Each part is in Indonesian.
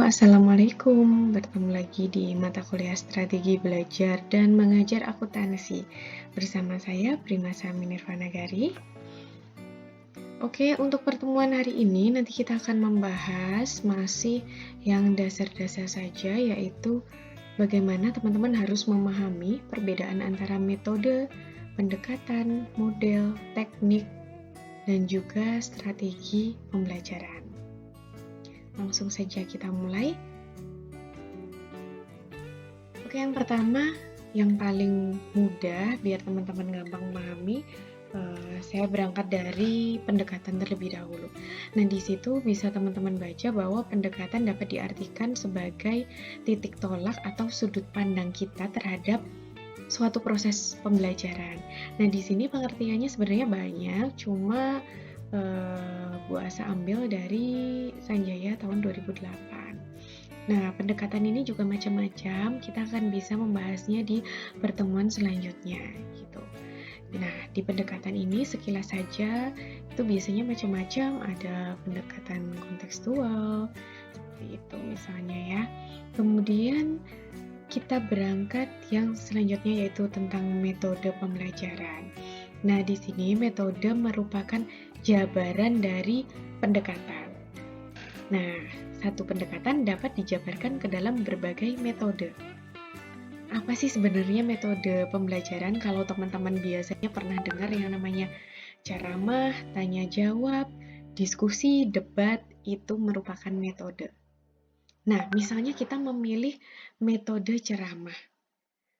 Assalamualaikum. Bertemu lagi di mata kuliah Strategi Belajar dan Mengajar Akuntansi bersama saya Prima Sami Nirvanagari. Oke, untuk pertemuan hari ini nanti kita akan membahas masih yang dasar-dasar saja, yaitu bagaimana teman-teman harus memahami perbedaan antara metode, pendekatan, model, teknik, dan juga strategi pembelajaran. Langsung saja kita mulai. Oke, yang pertama, yang paling mudah biar teman-teman gampang memahami, saya berangkat dari pendekatan terlebih dahulu. Nah, di situ bisa teman-teman baca bahwa pendekatan dapat diartikan sebagai titik tolak atau sudut pandang kita terhadap suatu proses pembelajaran. Nah, di sini pengertiannya sebenarnya banyak, cuma Bu Asa ambil dari Sanjaya tahun 2008. Nah, pendekatan ini juga macam-macam, kita akan bisa membahasnya di pertemuan selanjutnya gitu. Nah, di pendekatan ini sekilas saja itu biasanya macam-macam, ada pendekatan kontekstual seperti itu misalnya ya. Kemudian kita berangkat yang selanjutnya yaitu tentang metode pembelajaran. Nah, di sini metode merupakan jabaran dari pendekatan. Nah, satu pendekatan dapat dijabarkan ke dalam berbagai metode. Apa sih sebenarnya metode pembelajaran? Kalau teman-teman biasanya pernah dengar yang namanya ceramah, tanya jawab, diskusi, debat, itu merupakan metode. Nah, misalnya kita memilih metode ceramah.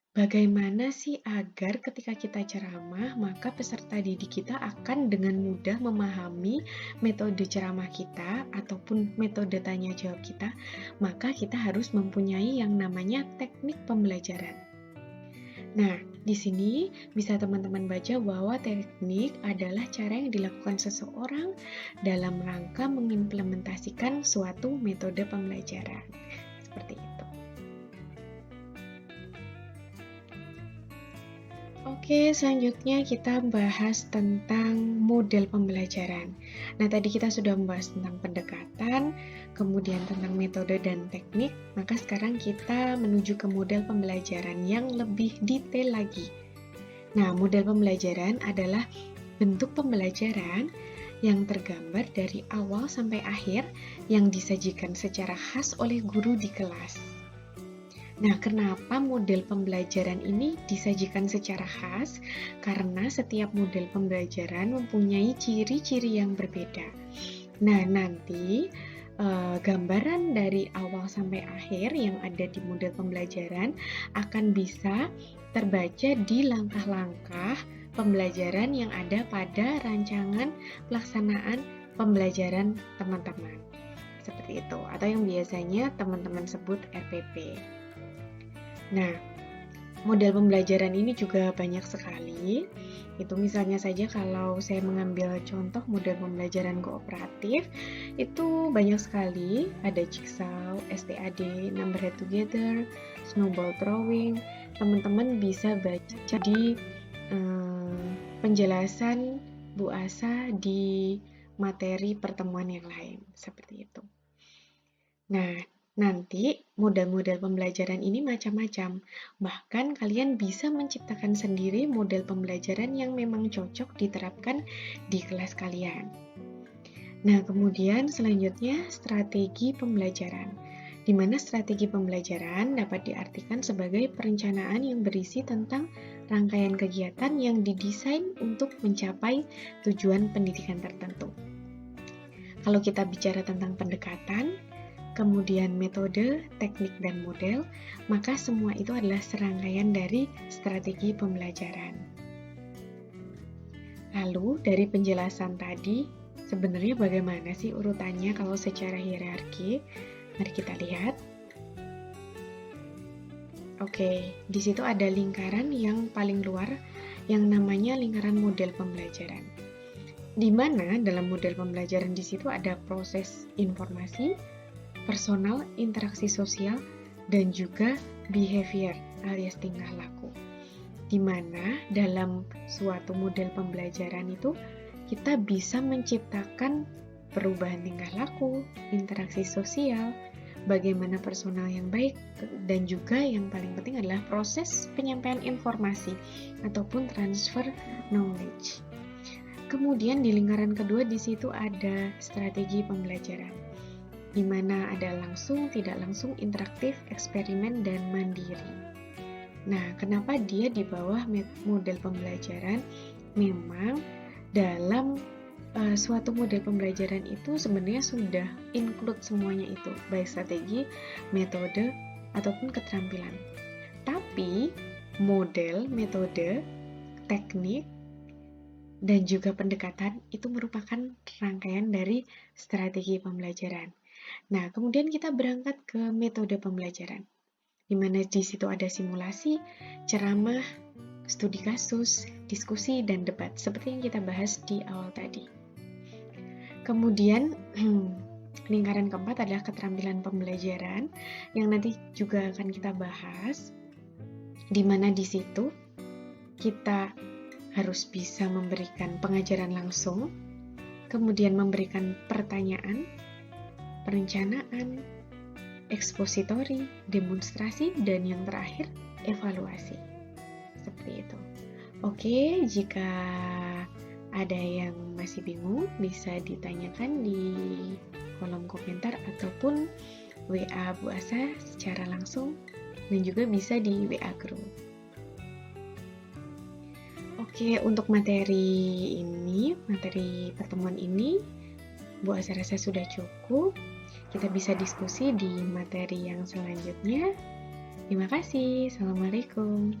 Bagaimana sih agar ketika kita ceramah, maka peserta didik kita akan dengan mudah memahami metode ceramah kita ataupun metode tanya jawab kita, maka kita harus mempunyai yang namanya teknik pembelajaran. Nah, di sini bisa teman-teman baca bahwa teknik adalah cara yang dilakukan seseorang dalam rangka mengimplementasikan suatu metode pembelajaran. Seperti itu. Oke, selanjutnya kita bahas tentang model pembelajaran. Nah, tadi kita sudah membahas tentang pendekatan, kemudian tentang metode dan teknik, maka sekarang kita menuju ke model pembelajaran yang lebih detail lagi. Nah, model pembelajaran adalah bentuk pembelajaran yang tergambar dari awal sampai akhir yang disajikan secara khas oleh guru di kelas. Nah, kenapa model pembelajaran ini disajikan secara khas? Karena setiap model pembelajaran mempunyai ciri-ciri yang berbeda. Nah, nanti gambaran dari awal sampai akhir yang ada di model pembelajaran akan bisa terbaca di langkah-langkah pembelajaran yang ada pada rancangan pelaksanaan pembelajaran teman-teman. Seperti itu, atau yang biasanya teman-teman sebut RPP. Nah, model pembelajaran ini juga banyak sekali. Itu misalnya saja kalau saya mengambil contoh model pembelajaran kooperatif, itu banyak sekali. Ada Jigsaw, STAD, Number Head Together, Snowball Throwing. Teman-teman bisa baca di penjelasan Bu Asa di materi pertemuan yang lain. Seperti itu. Nah, nanti model-model pembelajaran ini macam-macam. Bahkan kalian bisa menciptakan sendiri model pembelajaran yang memang cocok diterapkan di kelas kalian. Nah, kemudian selanjutnya strategi pembelajaran. Di mana strategi pembelajaran dapat diartikan sebagai perencanaan yang berisi tentang rangkaian kegiatan yang didesain untuk mencapai tujuan pendidikan tertentu. Kalau kita bicara tentang pendekatan, kemudian metode, teknik, dan model, maka semua itu adalah serangkaian dari strategi pembelajaran. Lalu, dari penjelasan tadi, sebenarnya bagaimana sih urutannya kalau secara hierarki? Mari kita lihat. Oke, di situ ada lingkaran yang paling luar, yang namanya lingkaran model pembelajaran. Di mana dalam model pembelajaran di situ ada proses informasi, personal, interaksi sosial, dan juga behavior alias tingkah laku. Di mana dalam suatu model pembelajaran itu kita bisa menciptakan perubahan tingkah laku, interaksi sosial, bagaimana personal yang baik, dan juga yang paling penting adalah proses penyampaian informasi ataupun transfer knowledge. Kemudian di lingkaran kedua di situ ada strategi pembelajaran, di mana ada langsung, tidak langsung, interaktif, eksperimen, dan mandiri. Nah, kenapa dia di bawah model pembelajaran? Memang dalam suatu model pembelajaran itu sebenarnya sudah include semuanya itu, baik strategi, metode, ataupun keterampilan. Tapi model, metode, teknik, dan juga pendekatan itu merupakan rangkaian dari strategi pembelajaran. Nah, kemudian kita berangkat ke metode pembelajaran, di mana di situ ada simulasi, ceramah, studi kasus, diskusi, dan debat, seperti yang kita bahas di awal tadi. Kemudian, lingkaran keempat adalah keterampilan pembelajaran, yang nanti juga akan kita bahas, di mana di situ kita harus bisa memberikan pengajaran langsung, kemudian memberikan pertanyaan, perencanaan, ekspositori, demonstrasi, dan yang terakhir, evaluasi. Seperti itu. Oke, jika ada yang masih bingung, bisa ditanyakan di kolom komentar ataupun WA Bu Asa secara langsung, dan juga bisa di WA group. Oke, untuk materi pertemuan ini, Bu Asa rasa sudah cukup. Kita bisa diskusi di materi yang selanjutnya. Terima kasih. Assalamualaikum.